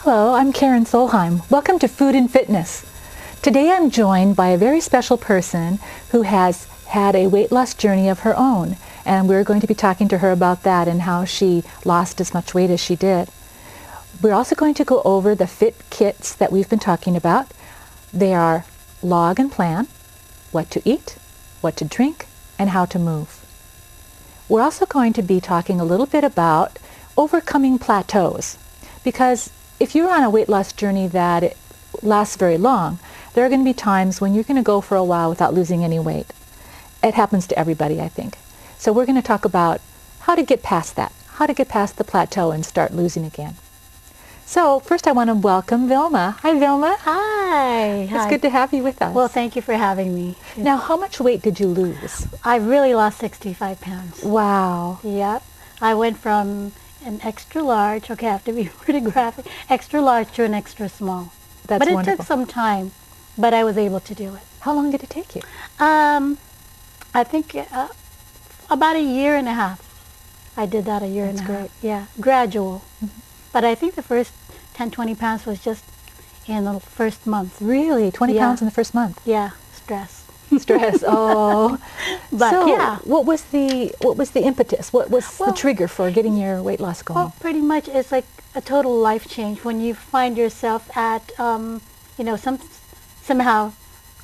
Hello, I'm Karen Solheim. Welcome to Food and Fitness. Today I'm joined by a very special person who has had a weight loss journey of her own, and we're going to be talking to her about that and how she lost as much weight as she did. We're also going to go over the fit kits that we've been talking about. They are log and plan, what to eat, what to drink, and how to move. We're also going to be talking a little bit about overcoming plateaus, because if you're on a weight loss journey that it lasts very long, there are going to be times when you're going to go for a while without losing any weight. It happens to everybody, I think. So we're going to talk about how to get past that, how to get past the plateau and start losing again. So first I want to welcome Vilma. Hi, Vilma. Hi. It's good to have you with us. Well, thank you for having me. Now, how much weight did you lose? I really lost 65 pounds. Wow. Yep. I went from an extra large, okay, I have to be pretty graphic, extra large to an extra small. That's but it wonderful. took some time, but I was able to do it. How long did it take you? I think about a year and a half. I did that a year and a half. That's great. Yeah, gradual. But I think the first 10, 20 pounds was just in the first month. Really? 20 Yeah. pounds in the first month? Yeah, stress. Stress. Oh. But so, yeah. what was the impetus? What was the Well, trigger for getting your weight loss going? Well, pretty much it's like a total life change when you find yourself at, somehow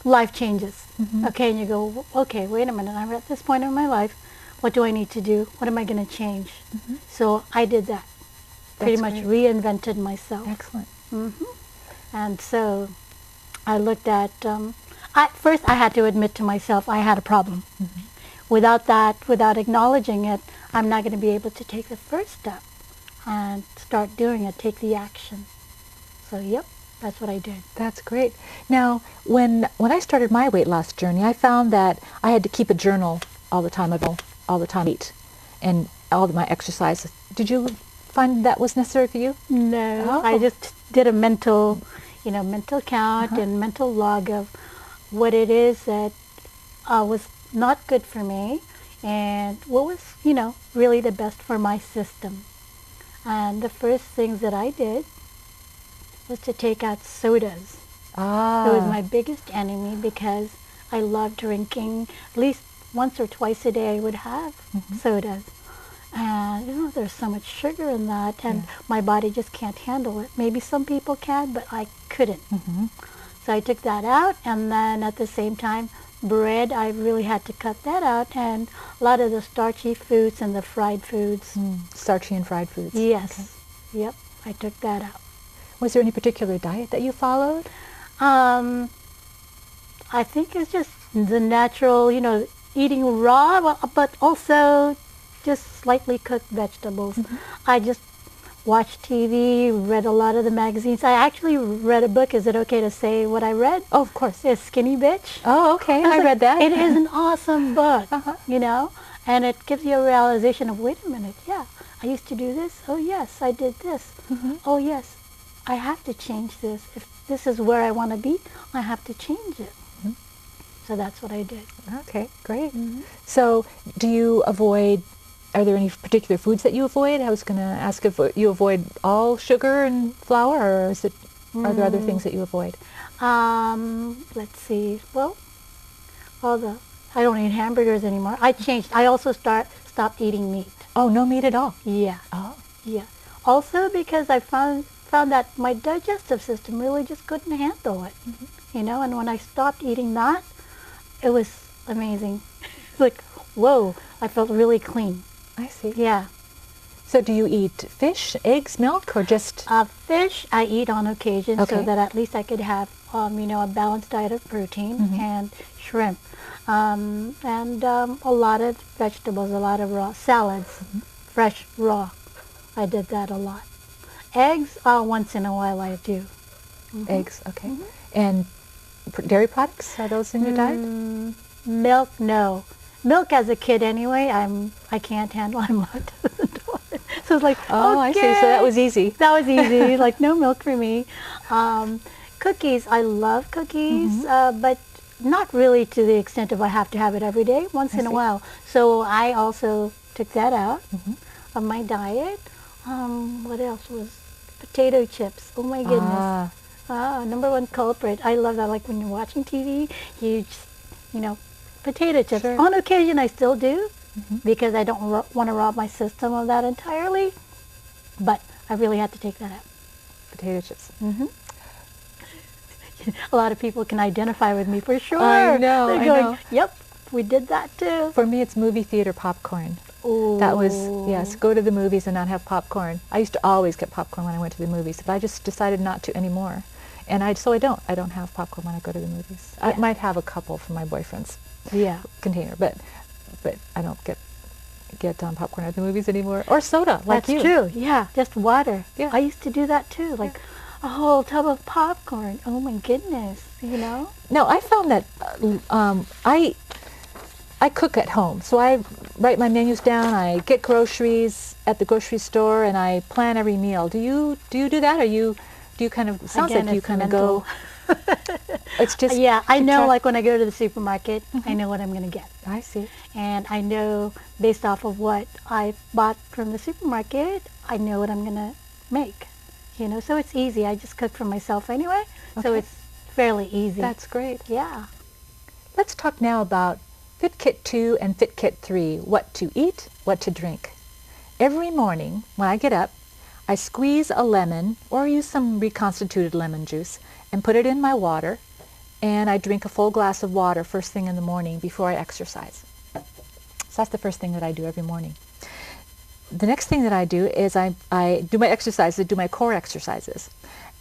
life changes. Mm-hmm. Okay, and you go, okay, wait a minute, I'm at this point in my life. What do I need to do? What am I going to change? Mm-hmm. So I did that. Pretty much great. reinvented myself. Excellent. And so I looked at, first I had to admit to myself I had a problem. Without that, without acknowledging it, I'm not going to be able to take the first step and start doing it, take the action. So yep, that's what I did. That's great. Now, when I started my weight loss journey, I found that I had to keep a journal all the time, eat, and all of my exercise. Did you find that was necessary for you? No, Oh. I just did a mental count and mental log of what it is that was not good for me and what was, really the best for my system. And the first things that I did was to take out sodas. Ah. It was my biggest enemy because I love drinking. At least once or twice a day I would have sodas. And there's so much sugar in that, and my body just can't handle it. Maybe some people can, but I couldn't. So I took that out, and then at the same time, bread, I really had to cut that out, and a lot of the starchy foods and the fried foods. Starchy and fried foods. Yes. Okay. Yep, I took that out. Was there any particular diet that you followed? I think it's just the natural, eating raw, but also just slightly cooked vegetables. I just watched TV, read a lot of the magazines. I actually read a book. Is it okay to say what I read? Oh, of course. It's Skinny Bitch. Oh, okay. I read that. It is an awesome book, and it gives you a realization of, wait a minute, yeah, I used to do this. Oh, yes, I did this. Oh, yes, I have to change this. If this is where I want to be, I have to change it. So that's what I did. Okay, great. So do you avoid, are there any particular foods that you avoid? I was going to ask if you avoid all sugar and flour, or are there other things that you avoid? Let's see. Well, I don't eat hamburgers anymore. I changed. I also stopped eating meat. Oh, no meat at all? Yeah. Oh. Yeah. Also because I found that my digestive system really just couldn't handle it. And when I stopped eating that, it was amazing. Like, whoa, I felt really clean. I see. Yeah. So do you eat fish, eggs, milk, or just? Fish I eat on occasion, Okay. so that at least I could have, a balanced diet of protein and shrimp. And a lot of vegetables, a lot of raw salads, fresh, raw. I did that a lot. Eggs, once in a while I do. Eggs, okay. And dairy products, are those in your diet? Milk, no. Milk as a kid anyway, I can't handle. I'm lactose intolerant. So it's like, oh, okay. I see. So that was easy. That was easy. Like, no milk for me. Cookies, I love cookies, but not really to the extent of I have to have it every day, once in a while. So I also took that out of my diet. What else was potato chips. Oh my goodness. Ah, Number one culprit. I love that. Like when you're watching TV, you just, potato chips. Sure. On occasion, I still do because I don't want to rob my system of that entirely. But I really had to take that out. potato chips. A lot of people can identify with me for sure. I know, They're I going, know. yep, we did that too. For me, it's movie theater popcorn. Ooh. That was, yes, go to the movies and not have popcorn. I used to always get popcorn when I went to the movies, but I just decided not to anymore. And I don't have popcorn when I go to the movies. I Yeah. might have a couple from my boyfriend's Yeah. container, but I don't get popcorn at the movies anymore. Or soda, like you. That's true. Yeah, just water. Yeah. I used to do that too. Like a whole tub of popcorn. Oh my goodness. No, I found that I cook at home, so I write my menus down. I get groceries at the grocery store, and I plan every meal. Do you do that, or do you kind of? Sounds Again, like you it's kind of mental. go. It's just Yeah, I know. track- Like when I go to the supermarket, I know what I'm going to get, I see. and I know based off of what I bought from the supermarket, I know what I'm going to make. So it's easy. I just cook for myself anyway, so Okay. it's fairly easy. That's great. Yeah. Let's talk now about Fit Kit 2 and Fit Kit 3, what to eat, what to drink. Every morning when I get up, I squeeze a lemon or use some reconstituted lemon juice and put it in my water, and I drink a full glass of water first thing in the morning before I exercise. So that's the first thing that I do every morning. The next thing that I do is I do my exercises, do my core exercises,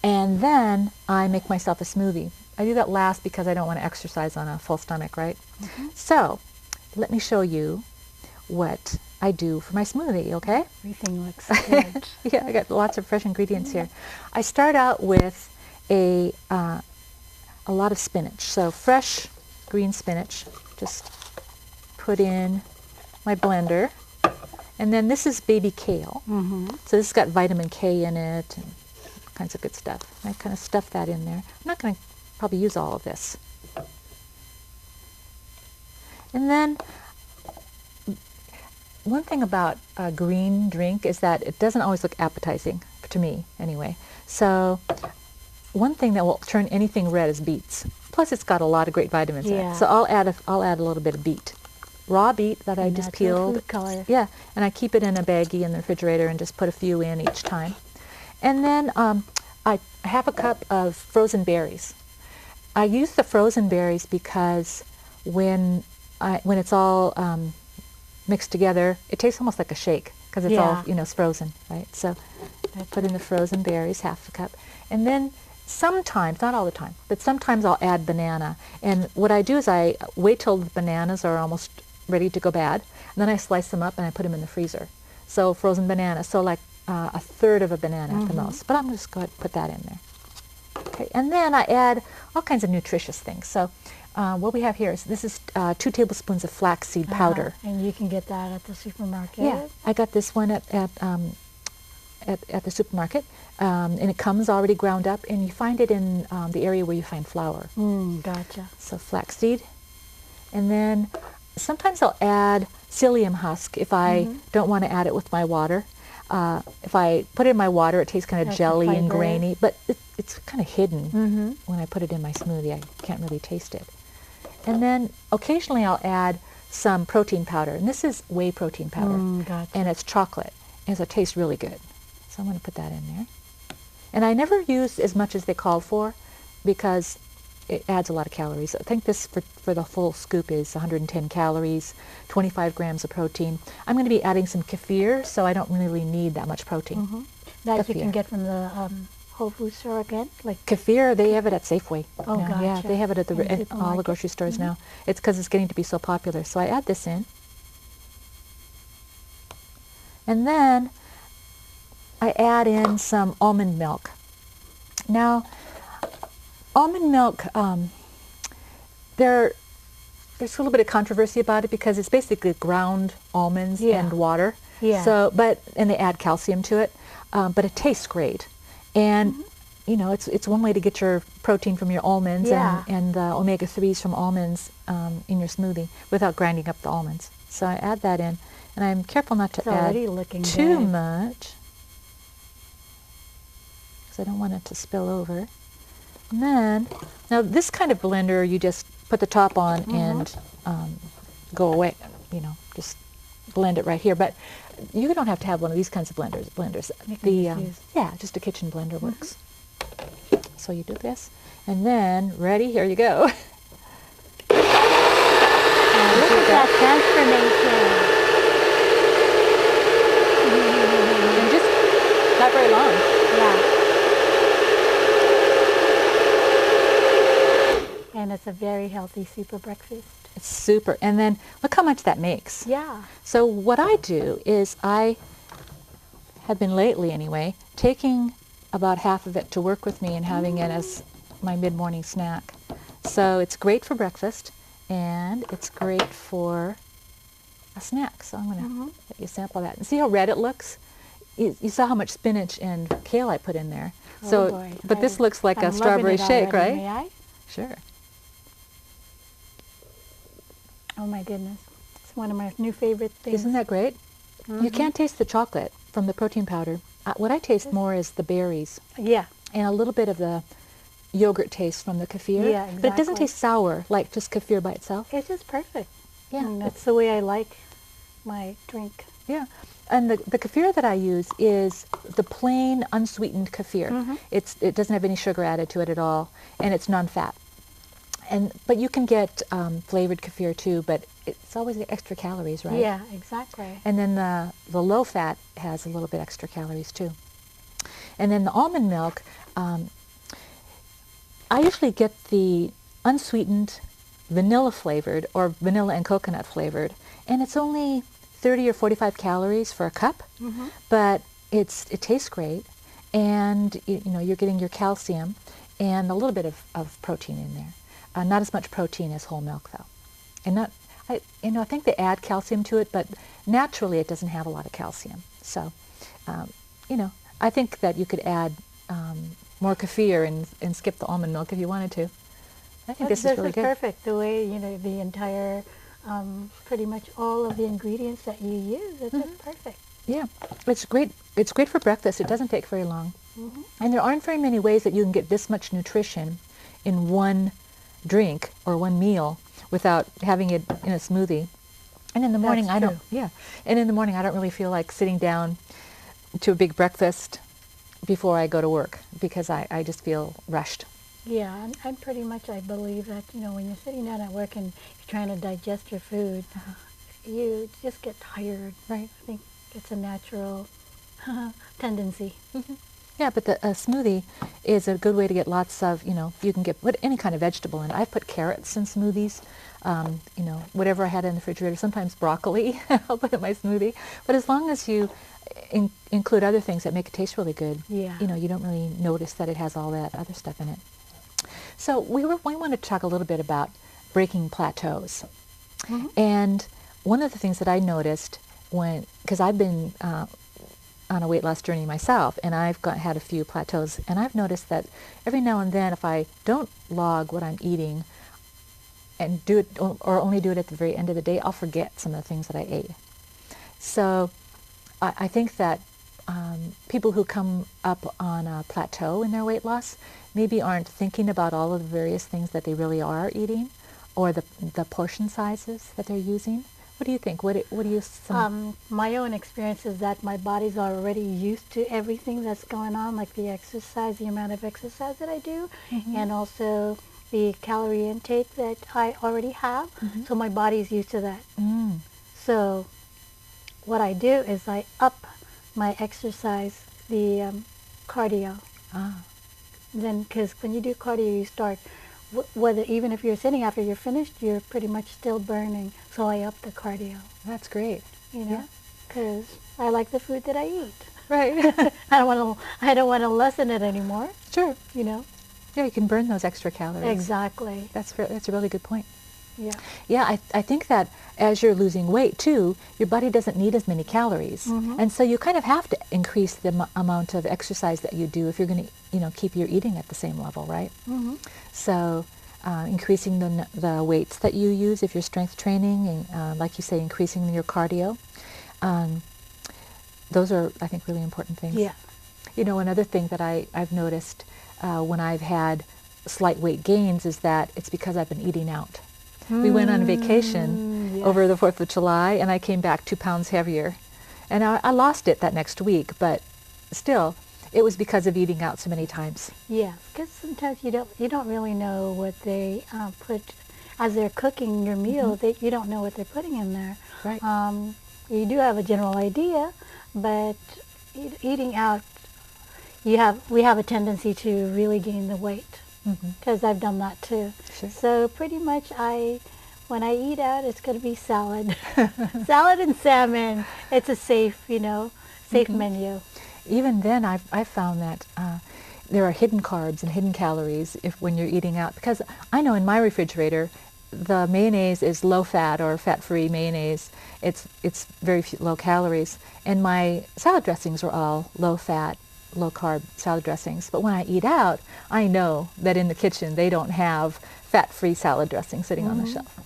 and then I make myself a smoothie. I do that last because I don't want to exercise on a full stomach, right? So let me show you what I do for my smoothie, okay? Everything looks good. Yeah, I got lots of fresh ingredients here. I start out with a lot of spinach. So fresh green spinach, just put in my blender. And then this is baby kale. So this has got vitamin K in it and all kinds of good stuff. I kind of stuff that in there. I'm not going to probably use all of this. And then one thing about a green drink is that it doesn't always look appetizing, to me anyway. So one thing that will turn anything red is beets. Plus it's got a lot of great vitamins in Yeah. it. So I'll add a little bit of beet. Raw beet that I just Natural peeled. food color. Yeah, and I keep it in a baggie in the refrigerator and just put a few in each time. And then I have a cup of frozen berries. I use the frozen berries because when it's all mixed together, it tastes almost like a shake because it's all, it's frozen, right? So I put in the frozen berries, half a cup. And then sometimes, not all the time, but sometimes I'll add banana. And what I do is I wait till the bananas are almost ready to go bad, and then I slice them up and I put them in the freezer. So frozen banana, so like a third of a banana at the most. But I'm just going to put that in there. Okay, and then I add all kinds of nutritious things. So what we have here is, this is 2 tablespoons of flaxseed powder. And you can get that at the supermarket. Yeah, I got this one at the supermarket, and it comes already ground up, and you find it in the area where you find flour. Gotcha. So flaxseed, and then sometimes I'll add psyllium husk if I don't want to add it with my water. If I put it in my water, it tastes kind of Has jelly some and flavor. grainy, but it's kind of hidden when I put it in my smoothie. I can't really taste it. And then occasionally I'll add some protein powder, and this is whey protein powder, Gotcha. and it's chocolate, and so it tastes really good. So I'm going to put that in there. And I never used as much as they called for because it adds a lot of calories. I think this for the full scoop is 110 calories, 25 grams of protein. I'm going to be adding some kefir, so I don't really need that much protein. That you Kefir. can get from the Whole Food store again? Like, Kefir, they have it at Safeway. Oh, now. Yeah, gotcha. they have it at In the all the supermarket. grocery stores now. It's because it's getting to be so popular. So I add this in. And then I add in some almond milk. Now, almond milk, there's a little bit of controversy about it because it's basically ground almonds and water. Yeah. So, and they add calcium to it, but it tastes great. And you know, it's one way to get your protein from your almonds and the omega-3s from almonds in your smoothie without grinding up the almonds. So I add that in, and I'm careful not to it's add already looking too good. much. because I don't want it to spill over. And then, now this kind of blender, you just put the top on and go away, you know, just blend it right here. But you don't have to have one of these kinds of blenders. Yeah, just a kitchen blender works. So you do this, and then ready, here you go. Look at that transformation. And just not very long. Yeah. And it's a very healthy super breakfast. It's super. And then look how much that makes. Yeah. So what I do is I have been lately anyway, taking about half of it to work with me and having it as my mid-morning snack. So it's great for breakfast and it's great for a snack. So I'm going to let you sample that. And see how red it looks? You saw how much spinach and kale I put in there. Oh so, boy. But this looks like I'm a strawberry shake, already. right? May I? Sure. Oh my goodness. It's one of my new favorite things. Isn't that great? You can't taste the chocolate from the protein powder. What I taste more is the berries. Yeah. And a little bit of the yogurt taste from the kefir. Yeah, exactly. But it doesn't taste sour like just kefir by itself. It's just perfect. Yeah. And that's the way I like my drink. Yeah. And the kefir that I use is the plain unsweetened kefir. It doesn't have any sugar added to it at all, and it's non-fat. But you can get flavored kefir too, but it's always extra calories, right? Yeah, exactly. And then the low fat has a little bit extra calories too. And then the almond milk, I usually get the unsweetened vanilla flavored or vanilla and coconut flavored, and it's only 30 or 45 calories for a cup, but it tastes great, and you're getting your calcium and a little bit of protein in there. Not as much protein as whole milk though, and I think they add calcium to it, but naturally it doesn't have a lot of calcium. So, I think that you could add more kefir and skip the almond milk if you wanted to. I think this is really good. This is perfect. The way the entire, pretty much all of the ingredients that you use, it's just perfect. Yeah, it's great. It's great for breakfast. It doesn't take very long, and there aren't very many ways that you can get this much nutrition in one drink or one meal without having it in a smoothie. And in the morning, And in the morning, I don't really feel like sitting down to a big breakfast before I go to work because I just feel rushed. Yeah, and pretty much I believe that, when you're sitting down at work and you're trying to digest your food, you just get tired. Right. I think it's a natural tendency. Yeah, but a smoothie is a good way to get lots of, you can get any kind of vegetable in it. I've put carrots in smoothies, whatever I had in the refrigerator, sometimes broccoli I'll put in my smoothie. But as long as you include other things that make it taste really good, you don't really notice that it has all that other stuff in it. So we wanted to talk a little bit about breaking plateaus. And one of the things that I noticed because I've been on a weight loss journey myself, and I've had a few plateaus, and I've noticed that every now and then if I don't log what I'm eating and do it, or only do it at the very end of the day, I'll forget some of the things that I ate. So I think that people who come up on a plateau in their weight loss maybe aren't thinking about all of the various things that they really are eating, or the portion sizes that they're using. What do you think? What do you? My own experience is that my body's already used to everything that's going on, like the exercise, the amount of exercise that I do, and also the calorie intake that I already have. So my body's used to that. So what I do is I up my exercise, the cardio. Then, because when you do cardio, you start, even if you're sitting after you're finished, you're pretty much still burning. So I up the cardio. That's great. Because I like the food that I eat. Right. I don't want to lessen it anymore. Sure. Yeah, you can burn those extra calories. Exactly. That's a really good point. Yeah. Yeah, I think that as you're losing weight too, your body doesn't need as many calories, and so you kind of have to increase the amount of exercise that you do if you're going to, keep your eating at the same level, right? So increasing the weights that you use if you're strength training, and like you say, increasing your cardio. Those are, I think, really important things. Yeah. You know, another thing that I've noticed when I've had slight weight gains is that it's because I've been eating out. We went on vacation over the 4th of July, and I came back 2 pounds heavier. And I lost it that next week, but still, it was because of eating out so many times. Yeah, because sometimes you don't really know what they put as they're cooking your meal. You don't know what they're putting in there. Right. You do have a general idea, but eating out, we have a tendency to really gain the weight. Because I've done that too. Sure. So pretty much when I eat out, it's going to be salad. Salad and salmon. It's a safe, safe menu. Even then, I've found that there are hidden carbs and hidden calories when you're eating out. Because I know in my refrigerator, the mayonnaise is low fat or fat-free mayonnaise. It's very low calories. And my salad dressings are all low fat, low carb salad dressings. But when I eat out, I know that in the kitchen they don't have fat-free salad dressing sitting on the shelf.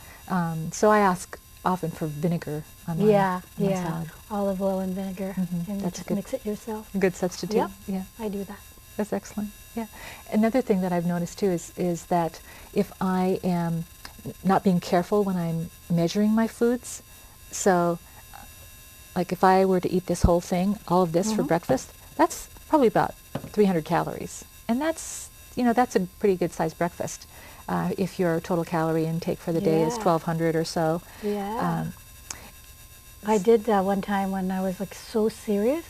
So I ask often for vinegar on my salad. Olive oil and vinegar, and That's just good. mix it yourself. A good substitute. Yep. Yeah, I do that. that's excellent. Yeah. Another thing that I've noticed too is that if I am not being careful when I'm measuring my foods, so like if I were to eat this whole thing, all of this for breakfast, that's probably about 300 calories, and that's a pretty good sized breakfast. If your total calorie intake for the day is 1,200 or so. Yeah. I did that one time when I was like so serious.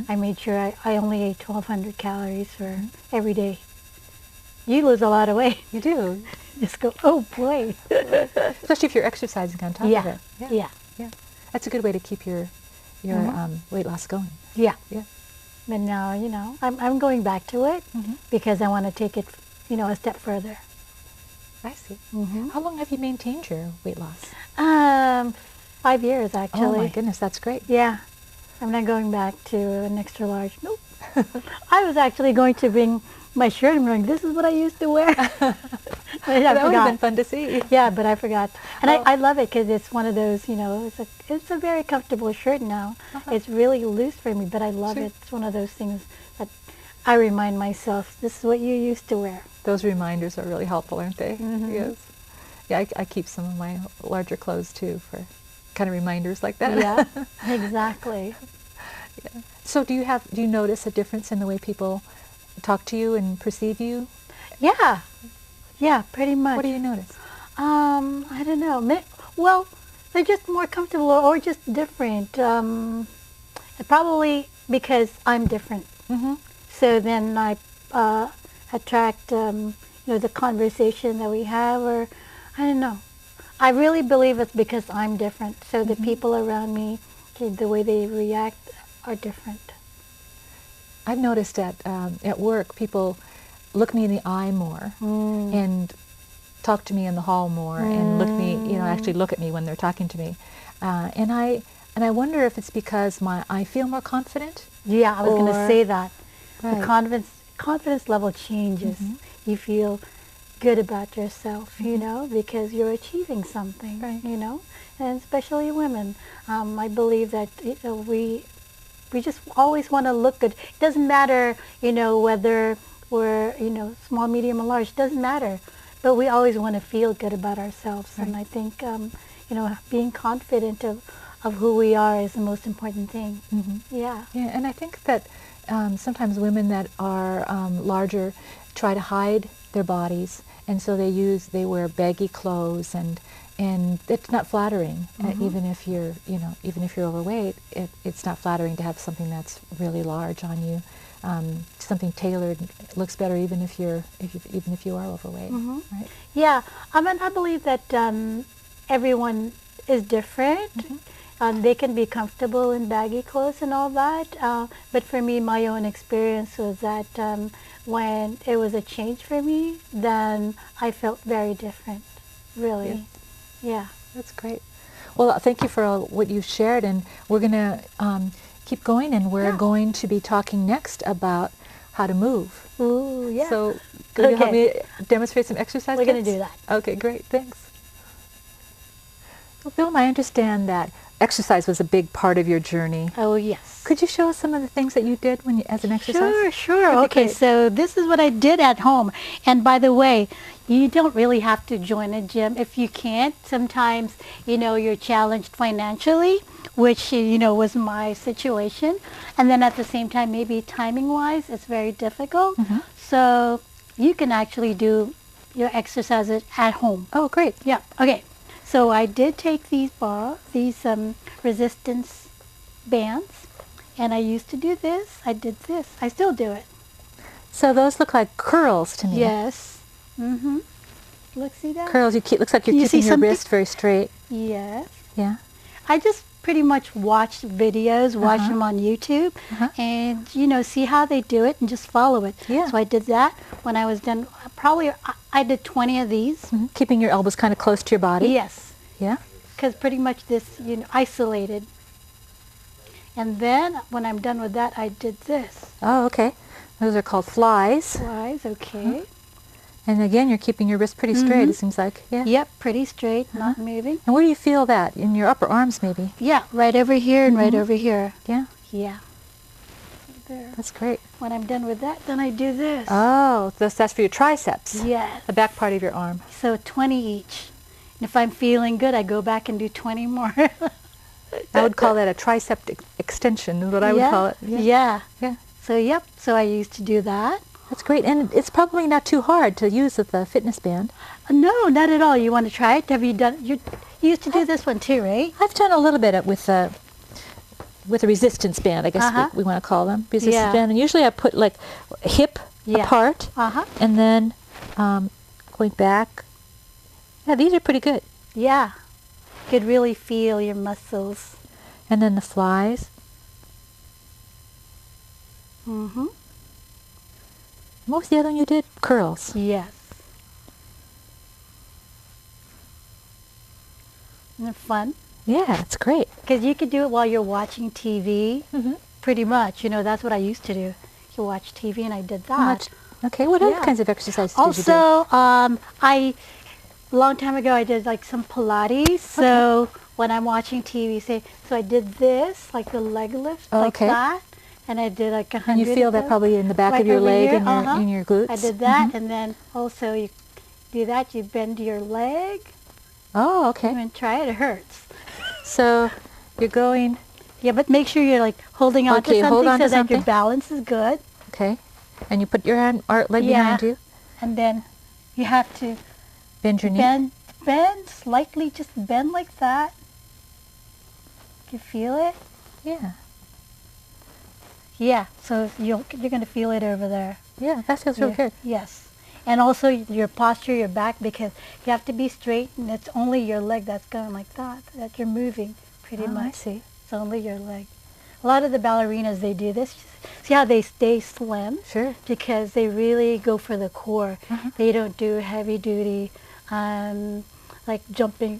I made sure I only ate 1,200 calories for every day. You lose a lot of weight. You do. Just go, oh boy. Especially if you're exercising on top of it. Yeah. That's a good way to keep your weight loss going. Yeah. Yeah. But now, I'm going back to it because I want to take it, a step further. I see. How long have you maintained your weight loss? 5 years, actually. Oh my goodness, that's great. Yeah. I'm not going back to an extra large. Nope. I was actually going to bring my shirt and going, this is what I used to wear. But I That would have been forgot. fun to see. Yeah, but I forgot. And I love it because it's one of those, it's a very comfortable shirt now. It's really loose for me, but I love it. It's one of those things that I remind myself, this is what you used to wear. Those reminders are really helpful, aren't they? Yes. Yeah, I keep some of my larger clothes too for kind of reminders like that. Yeah, exactly. Yeah. So do you notice a difference in the way people talk to you and perceive you? Yeah. Yeah, pretty much. What do you notice? I don't know. Well, they're just more comfortable or just different. Probably because I'm different. So then I attract, the conversation that we have, or I don't know. I really believe it's because I'm different. So the people around me, the way they react are different. I've noticed at work, people look me in the eye more and talk to me in the hall more and actually look at me when they're talking to me. And I wonder if it's because I feel more confident. Yeah, I was going to say that. Right. The confidence level changes. You feel good about yourself, because you're achieving something, and especially women. I believe that we just always want to look good. It doesn't matter, whether we're, small, medium, or large. It doesn't matter. But we always want to feel good about ourselves. Right. And I think, being confident of who we are is the most important thing. Yeah. Yeah, and I think that sometimes women that are larger try to hide their bodies, and so they wear baggy clothes, and it's not flattering. Even if you're overweight, it's not flattering to have something that's really large on you. Something tailored looks better even if you are overweight. Right? Yeah, I believe that everyone is different. They can be comfortable in baggy clothes and all that. But for me, my own experience was that when it was a change for me, then I felt very different, really. Yeah. That's great. Well, thank you for what you shared, and we're going to keep going, and we're going to be talking next about how to move. Ooh, yeah. So could you help me demonstrate some exercise? We're going to do that. Okay, great. Thanks. Well, Vilma, I understand that exercise was a big part of your journey. Oh, yes. Could you show us some of the things that you did when you, as an exercise? Sure, sure. Okay, great. so this is what I did at home. And by the way, you don't really have to join a gym if you can't. Sometimes, you're challenged financially, which, was my situation. And then at the same time, maybe timing-wise, it's very difficult. So you can actually do your exercises at home. Oh, great. Yeah, okay. So I did take these resistance bands, and I used to do this. I did this. I still do it. So those look like curls to me. Yes. Look, see that? Curls. Looks like you're keeping your wrist very straight. Yes. Yeah. I just pretty much watch videos, watch them on YouTube, and see how they do it and just follow it. Yeah. So I did that. When I was done, probably I did 20 of these. Keeping your elbows kind of close to your body. Yes. Yeah. Because pretty much this, isolated. And then when I'm done with that, I did this. Oh, okay. Those are called flies. Flies, okay. And again, you're keeping your wrist pretty straight, it seems like. Yeah. Yep, pretty straight, not moving. And where do you feel that? In your upper arms, maybe? Yeah, right over here and right over here. Yeah. Yeah. There. That's great. When I'm done with that, then I do this. Oh, that's for your triceps. Yes. The back part of your arm. So 20 each. And if I'm feeling good, I go back and do 20 more. I would call that a tricep extension, is what I would call it. Yeah. Yeah. So, yep. So I used to do that. That's great. And it's probably not too hard to use with the fitness band. No, not at all. You want to try it? Have you done? You used to do this one too, right? I've done a little bit with a resistance band, I guess we want to call them. Resistance band. And usually I put like hip apart. And then going back. Yeah, these are pretty good. Yeah. You could really feel your muscles. And then the flies. What was the other one you did? Curls. Yes. Isn't it fun? Yeah, it's great. Because you could do it while you're watching TV. Pretty much. That's what I used to do. You watch TV, and I did that. Okay. What other kinds of exercises did you do? Also, a long time ago, I did like some Pilates. So when I'm watching TV, so I did this, like the leg lift, like that. And I did like 100. And you feel that probably in the back of your leg and in your glutes? I did that, and then also you do that, you bend your leg. Oh, okay. And try it, it hurts. So you're going... Yeah, but make sure you're like holding on to something so that your balance is good. Okay. And you put your leg behind you? And then you have to bend your knee? Bend slightly, just bend like that. You feel it? Yeah. Yeah, so you're going to feel it over there. Yeah, that feels real good. Yes. And also your posture, your back, because you have to be straight, and it's only your leg that's going like that you're moving pretty much. I see. It's only your leg. A lot of the ballerinas, they do this. See how they stay slim? Sure. Because they really go for the core. They don't do heavy duty, like jumping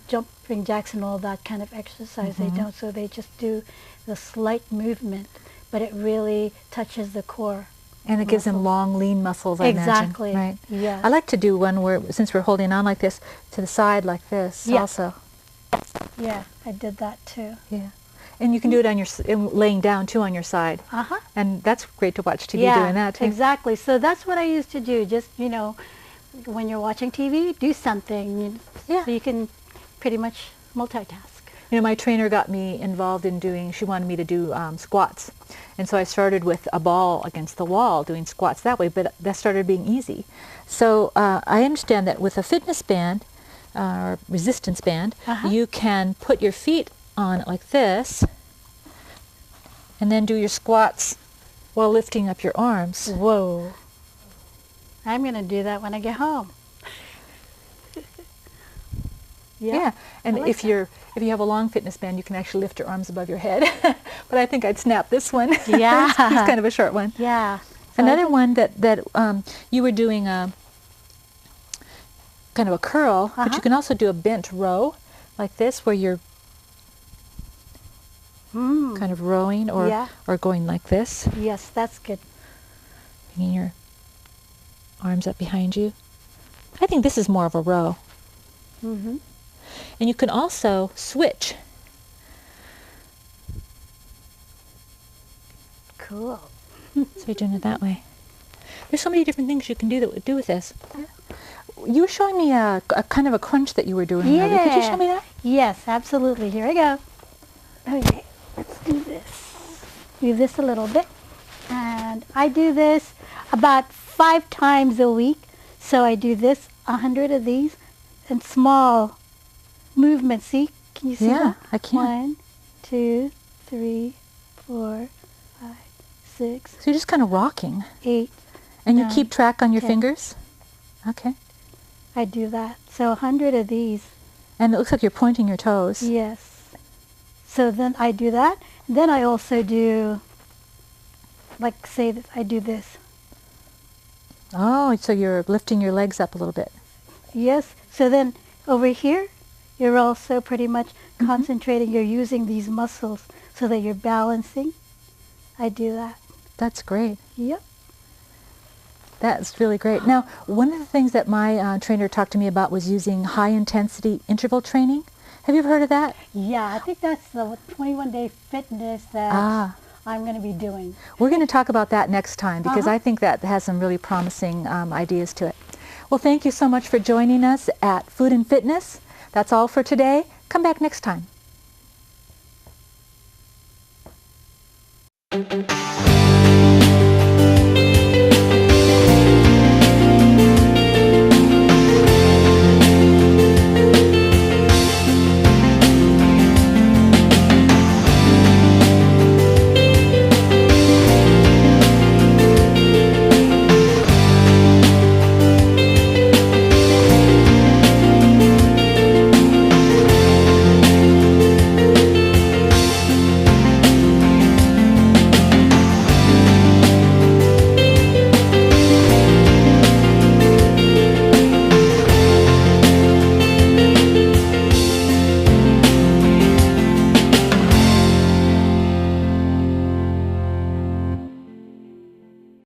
jacks and all that kind of exercise. They don't. So they just do the slight movement, but it really touches the core. And it gives them long, lean muscles, I imagine. Exactly. Right. Yes. I like to do one where, since we're holding on like this, to the side like this also. Yeah, I did that too. Yeah. And you can do it on your laying down too on your side. And that's great to watch TV doing that too. Exactly. So that's what I used to do. Just, when you're watching TV, do something. So you can pretty much multitask. My trainer got me involved in she wanted me to do squats. And so I started with a ball against the wall doing squats that way, but that started being easy. So I understand that with a fitness band or resistance band, you can put your feet on it like this and then do your squats while lifting up your arms. Whoa. I'm going to do that when I get home. Yeah, and like if you have a long fitness band, you can actually lift your arms above your head. But I think I'd snap this one. Yeah, it's kind of a short one. Yeah. So another one that you were doing kind of a curl, but you can also do a bent row like this, where you're kind of rowing or going like this. Yes, that's good. Bringing your arms up behind you. I think this is more of a row. And you can also switch. Cool. So you're doing it that way. There's so many different things you can do with this. You were showing me a kind of a crunch that you were doing. Yeah. Could you show me that? Yes, absolutely. Here I go. Okay, let's do this. Do this a little bit. And I do this about 5 times a week. So I do this, 100 of these, in small movements. See? Can you see that? Yeah, I can. 1, 2, 3, 4, 5, 6. So you're just kind of rocking. 8. And you 9, keep track on your 10. fingers? Okay. I do that. So 100 of these. And it looks like you're pointing your toes. Yes. So then I do that. Then I also do, like say that I do this. Oh, so you're lifting your legs up a little bit. Yes. So then over here, you're also pretty much concentrating. You're using these muscles so that you're balancing. I do that. That's great. Yep. That's really great. Now, one of the things that my trainer talked to me about was using high-intensity interval training. Have you ever heard of that? Yeah, I think that's the 21-day fitness that I'm going to be doing. We're going to talk about that next time because I think that has some really promising ideas to it. Well, thank you so much for joining us at Food and Fitness. That's all for today. Come back next time.